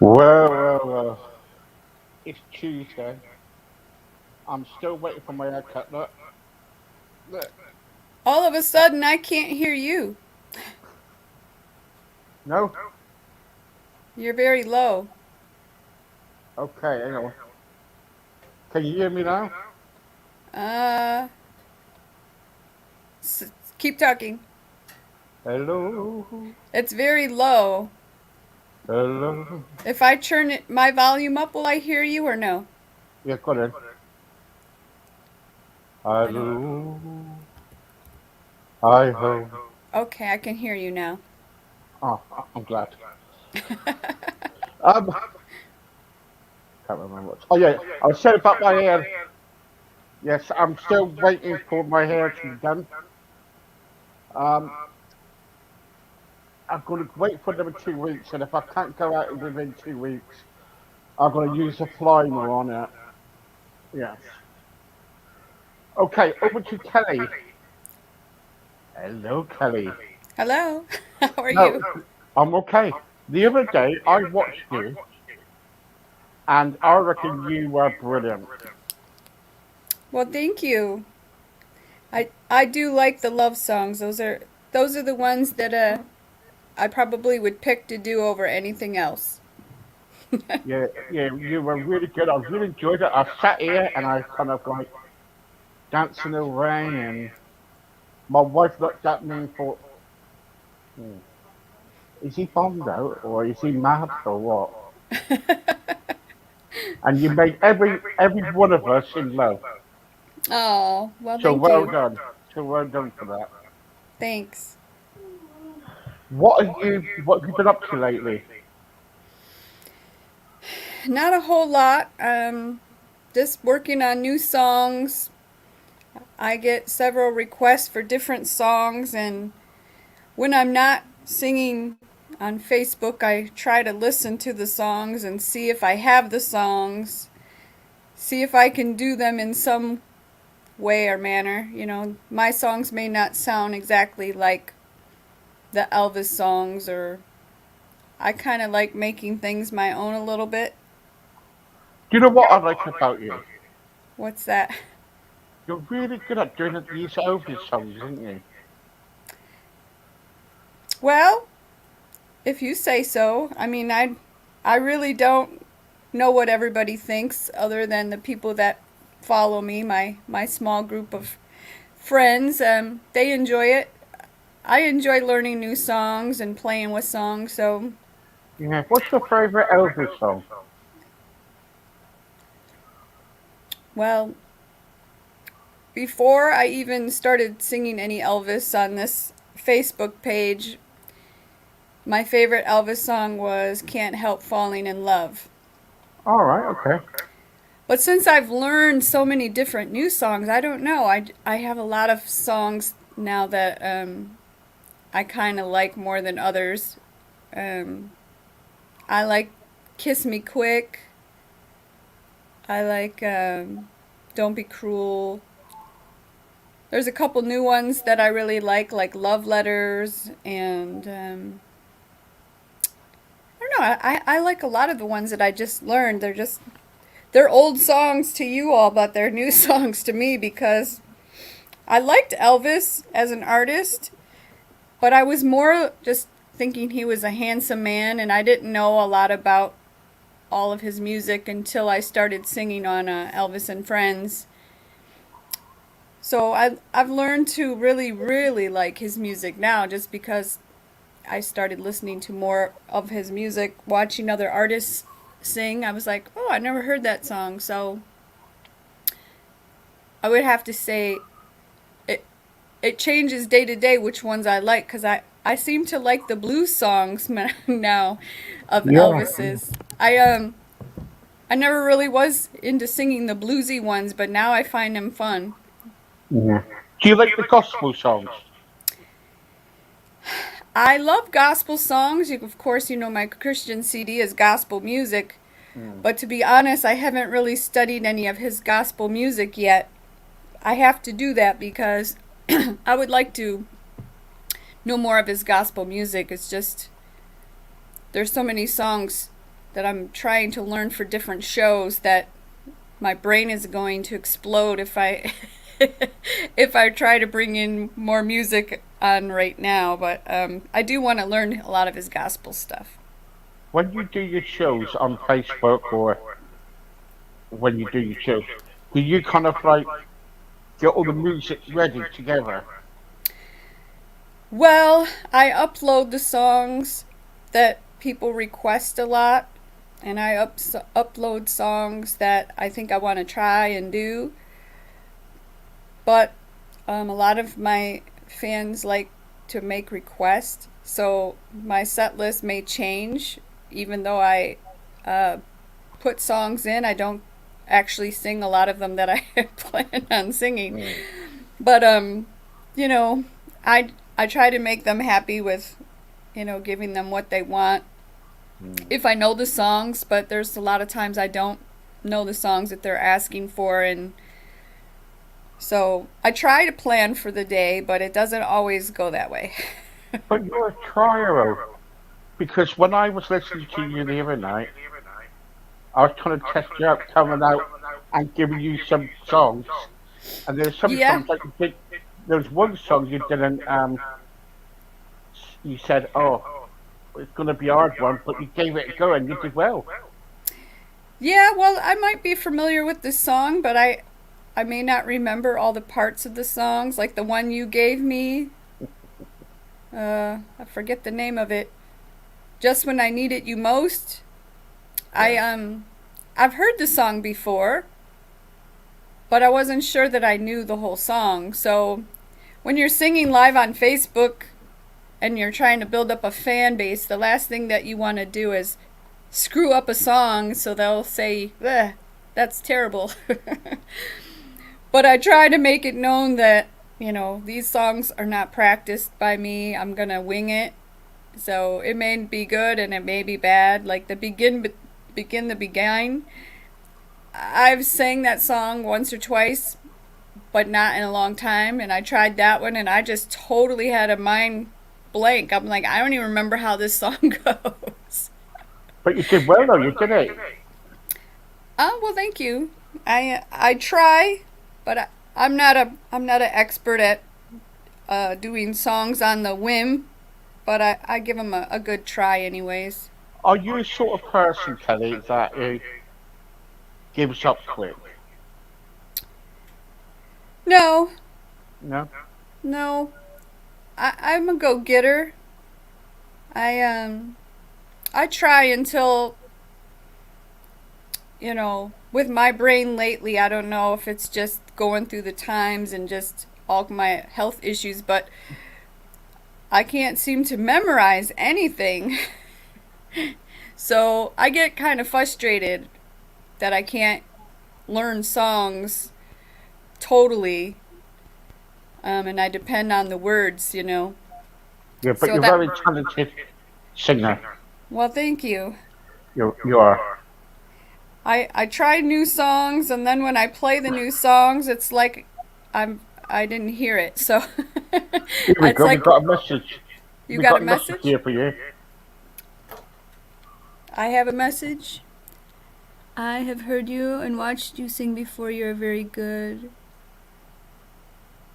Well. It's Tuesday. I'm still waiting for my haircut. Look. All of a sudden, I can't hear you. No? You're very low. Okay, hang on. Can you hear me now? Uh, Keep talking. Hello? It's very low. Hello? If I turn my volume up, will I hear you or no? Yeah, go ahead. Hello? Hi ho. Okay, I can hear you now. Oh, I'm glad. Can't remember what. Oh yeah, I was saying about my hair. Yes, I'm still waiting for my hair to be done. Um, I'm going to wait for them in 2 weeks, and if I can't go out within 2 weeks, I'm going to use a primer on it. Yes. Okay, over to Kelly. Hello, Kelly. Hello. How are No, you? I'm okay. The other day, I watched you, and I reckon you were brilliant. Well, thank you. I do like the love songs. Those are the ones that I probably would pick to do over anything else. Yeah, you were really good. I really enjoyed it. I sat here and I kind of like dancing around, and my wife looked at me and thought, hmm, is he bombed out or is he mad or what? And you made every one of us in love. Oh, well, So thank well you. done. So well done for that. Thanks. What have you been up to lately? Not a whole lot. Just working on new songs. I get several requests for different songs, and when I'm not singing on Facebook, I try to listen to the songs and see if I have the songs, see if I can do them in some way or manner. My songs may not sound exactly like the Elvis songs, or I kind of like making things my own a little bit. Do you know what I like about you? What's that? You're really good at doing these Elvis songs, aren't you? Well, if you say so. I mean, I really don't know what everybody thinks other than the people that follow me, my small group of friends. They enjoy it. I enjoy learning new songs and playing with songs. So, Yeah. What's your favorite Elvis song? well, before I even started singing any Elvis on this Facebook page, my favorite Elvis song was Can't Help Falling in Love. All right. Okay. But since I've learned so many different new songs, I don't know. I have a lot of songs now that I kind of like more than others. Um, I like Kiss Me Quick. I like Don't Be Cruel. There's a couple new ones that I really like Love Letters, and I don't know. I like a lot of the ones that I just learned. They're old songs to you all, but they're new songs to me because I liked Elvis as an artist, but I was more just thinking he was a handsome man, and I didn't know a lot about all of his music until I started singing on Elvis and Friends. So I've learned to really, really like his music now just because I started listening to more of his music, watching other artists sing. I was like, oh, I never heard that song. So I would have to say it changes day to day which ones I like because I seem to like the blues songs now of Yeah. Elvis's. I never really was into singing the bluesy ones, but now I find them fun. Yeah. Do you like the gospel songs? I love gospel songs. Of course, you know my Christian CD is gospel music, Mm. but to be honest, I haven't really studied any of his gospel music yet. I have to do that because I would like to know more of his gospel music. It's just there's so many songs that I'm trying to learn for different shows that my brain is going to explode if I if I try to bring in more music on right now. But I do want to learn a lot of his gospel stuff. When you do your shows on Facebook or when you do your shows, do you kind of like get all the music ready together? Well, I upload the songs that people request a lot, and I upload songs that I think I want to try and do. But a lot of my fans like to make requests, so my set list may change. Even though I uh, put songs in, I don't actually sing a lot of them that I plan on singing. Mm. But you know, I try to make them happy with, giving them what they want. Mm. If I know the songs, but there's a lot of times I don't know the songs that they're asking for, and so I try to plan for the day, but it doesn't always go that way. But you're a trier, because when I was listening to you the other night, I was trying to test you out, coming out and giving you some songs, and there's some Yeah. songs like you did. There was one song you didn't. You said, "Oh, it's going to be a hard one," but you gave it a go and you did well. Yeah, well, I might be familiar with the song, but I may not remember all the parts of the songs, like the one you gave me. I forget the name of it. Just when I needed you most. I Yeah. I've heard the song before, but I wasn't sure that I knew the whole song. So when you're singing live on Facebook and you're trying to build up a fan base, the last thing that you want to do is screw up a song so they'll say, "Ugh, that's terrible." But I try to make it known that, these songs are not practiced by me. I'm going to wing it. So it may be good and it may be bad. Like the begin the beguine. I've sang that song once or twice, but not in a long time. And I tried that one and I just totally had a mind blank. I'm like, I don't even remember how this song goes. But you did well though. You did it. Oh, well, thank you. I try, but I'm not an expert at doing songs on the whim. But I give them a good try, anyways. Are you a sort of person, Kelly, that gives up quick? No, No. no, I'm a go getter. I try until with my brain lately. I don't know if it's just going through the times and just all my health issues, but I can't seem to memorize anything. So I get kind of frustrated that I can't learn songs totally, and I depend on the words. Yeah, but So you're a that, very talented singer. well, thank you. You are. I try new songs, and then when I play the new songs, it's like I didn't hear it. So Here we it's go. We like got a message. you We got got a a message message. here for you. I have a message. I have heard you and watched you sing before. You're very good.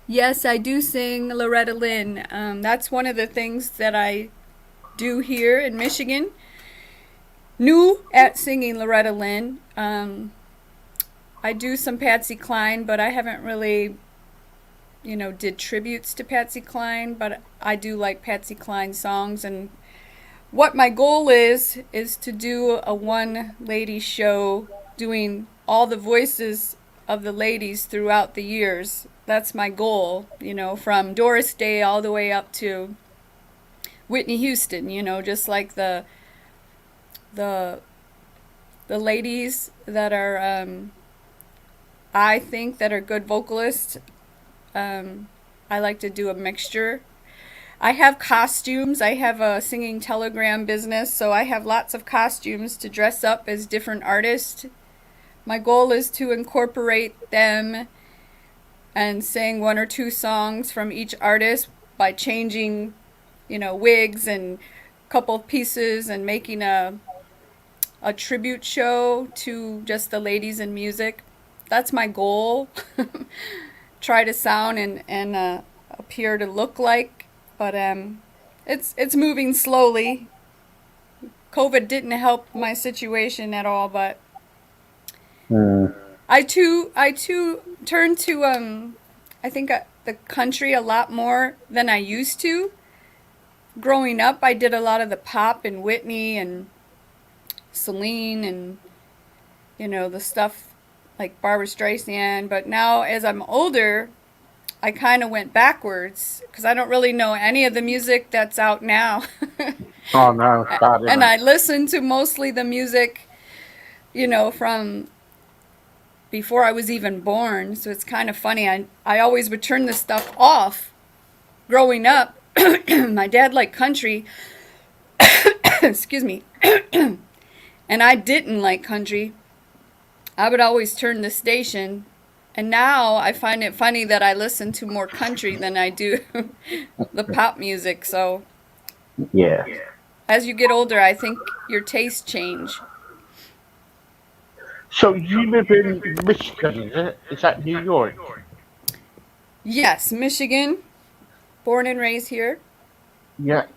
Yes, I do sing Loretta Lynn. That's one of the things that I do here in Michigan. New at singing Loretta Lynn. I do some Patsy Cline, but I haven't really, did tributes to Patsy Cline. But I do like Patsy Cline songs, and what my goal is to do a one lady show doing all the voices of the ladies throughout the years. That's my goal, from Doris Day all the way up to Whitney Houston, just like the the ladies that are I think that are good vocalists. I like to do a mixture. I have costumes. I have a singing telegram business, so I have lots of costumes to dress up as different artists. My goal is to incorporate them and sing one or two songs from each artist by changing, wigs and a couple of pieces and making a tribute show to just the ladies in music. That's my goal. Try to sound and appear to look like, but it's moving slowly. COVID didn't help my situation at all, but Mm. I too turn to I think the country a lot more than I used to. Growing up, I did a lot of the pop and Whitney and Celine and the stuff like Barbara Streisand, but now as I'm older, I kind of went backwards because I don't really know any of the music that's out now. Oh no, it's bad, isn't And it? I listen to mostly the music, from before I was even born. So it's kind of funny. I always would turn this stuff off growing up. My dad liked country, excuse me, and I didn't like country. I would always turn the station. And now I find it funny that I listen to more country than I do the pop music. So Yeah. as you get older, I think your tastes change. So you live in Michigan, is it? Is that New York? Yes, Michigan, born and raised here. Yeah.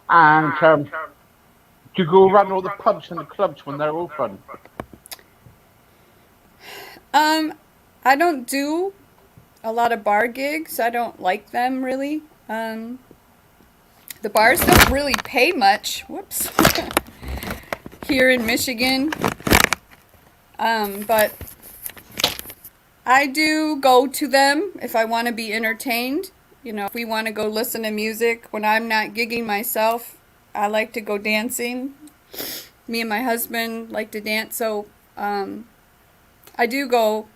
And do you go around all the pubs and the clubs when they're open? Um, I don't do a lot of bar gigs. I don't like them really. The bars don't really pay much. Whoops. Here in Michigan. But I do go to them if I want to be entertained. If we want to go listen to music when I'm not gigging myself, I like to go dancing. Me and my husband like to dance, so I do go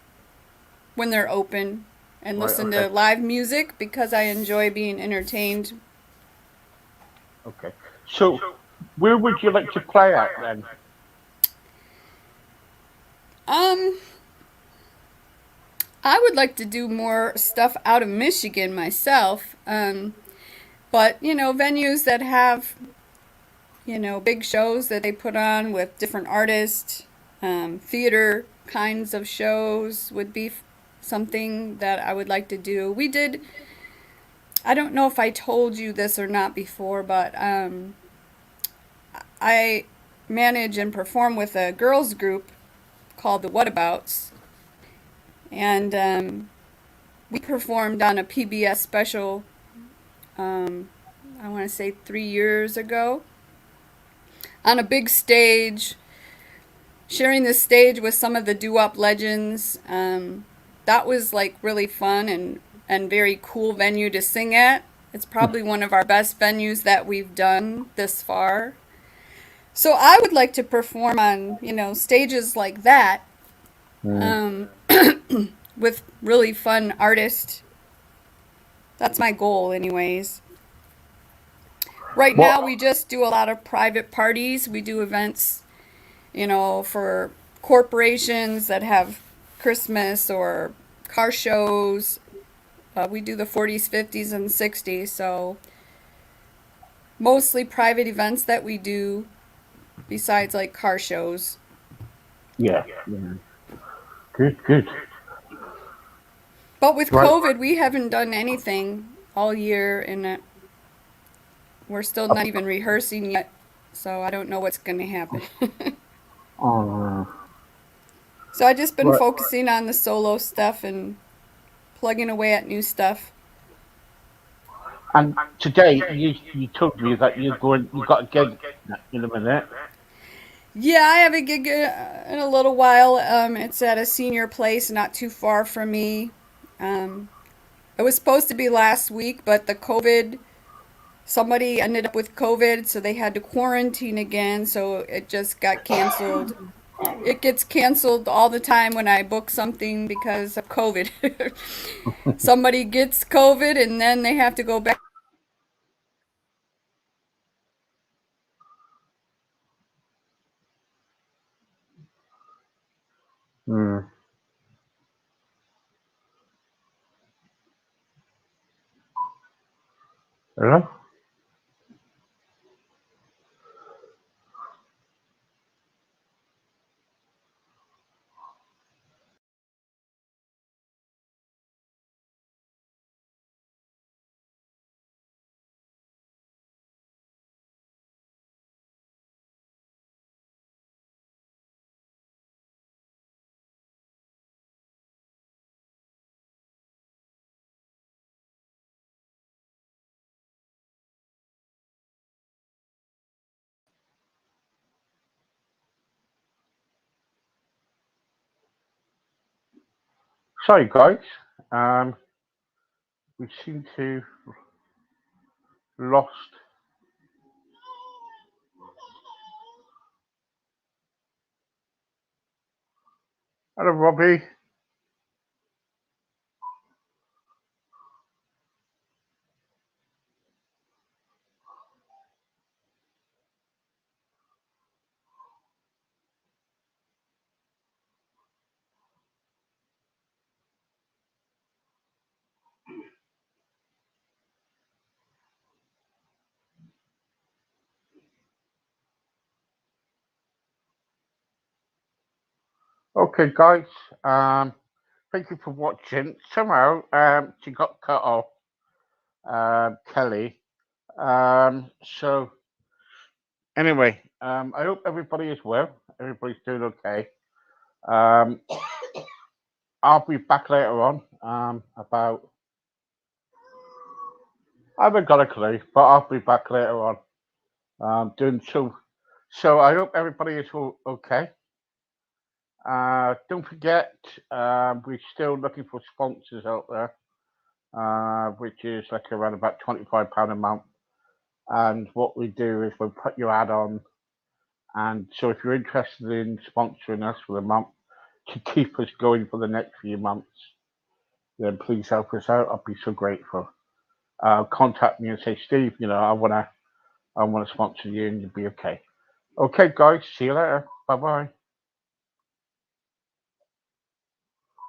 when they're open and Right, listen okay. to live music because I enjoy being entertained. Okay. So where would you like to play at then? Um, I would like to do more stuff out of Michigan myself. But venues that have big shows that they put on with different artists, theater kinds of shows would be something that I would like to do. We did. I don't know if I told you this or not before, but I manage and perform with a girls group called the Whatabouts, and we performed on a PBS special. I want to say 3 years ago, on a big stage, sharing the stage with some of the doo-wop legends. That was like really fun and very cool venue to sing at. It's probably one of our best venues that we've done this far. So I would like to perform on, stages like that, Mm. um, with really fun artists. That's my goal, anyways. Right now, we What? just do a lot of private parties. We do events, for corporations that have Christmas or car shows. We do the 40s, 50s, and 60s. So mostly private events that we do besides like car shows. Yeah. Yeah. Good, good. But with Right. COVID, we haven't done anything all year, and we're still not even rehearsing yet. So I don't know what's going to happen. Oh, So I just been right. focusing on the solo stuff and plugging away at new stuff. And today you told me that you got a gig in a minute. Yeah, I have a gig in a little while. It's at a senior place not too far from me. Um, it was supposed to be last week, but the COVID somebody ended up with COVID, so they had to quarantine again, so it just got canceled. It gets canceled all the time when I book something because of COVID. Somebody gets COVID and then they have to go back. Hmm. Hello? Sorry, guys. Um, we seem to lost. Hello, Robbie. Okay, guys. Um, thank you for watching. Somehow, she got cut off. Kelly. So anyway, I hope everybody is well. Everybody's doing okay. Um, I'll be back later on. About I haven't got a clue, but I'll be back later on. Doing so. So I hope everybody is okay. Don't forget, we're still looking for sponsors out there, which is like around about £25 a month. And what we do is we'll put your ad on. And so if you're interested in sponsoring us for the month to keep us going for the next few months, then please help us out. I'll be so grateful. Contact me and say, Steve, I wanna sponsor you, and you'll be okay. Okay, guys, see you later. Bye bye.